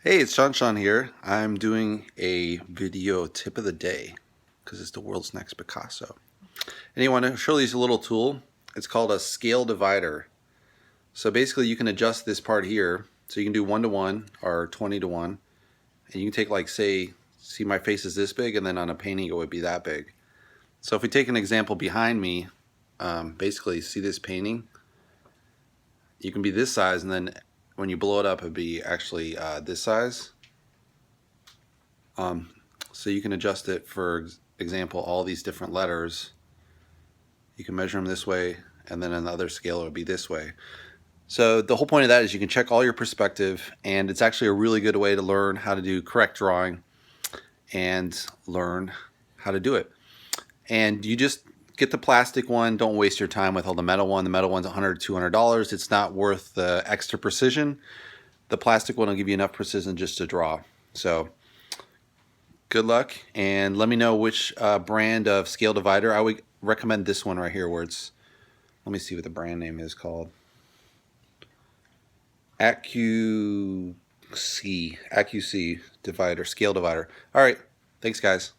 Hey, it's shawnshawn here. I'm doing a video tip of the day because it's the world's next Picasso. And I want to show you a little tool. It's called a scale divider. So basically you can adjust this part here. So you can do 1:1 or 20:1. And you can take, like, see my face is this big, and then on a painting it would be that big. So if we take an example behind me, basically see this painting, you can be this size, and then when you blow it up it'd be actually this size. So you can adjust it, for example, all these different letters. You can measure them this way, and then another scale it would be this way. So the whole point of that is you can check all your perspective, and it's actually a really good way to learn how to do correct drawing and learn how to do it. And you just get the plastic one. Don't waste your time with all the metal one. The metal one's $100, $200. It's not worth the extra precision. The plastic one will give you enough precision just to draw. So good luck, and let me know which brand of scale divider. I would recommend this one right here, where it's, let me see what the brand name is called. AccuC divider, scale divider. All right, thanks guys.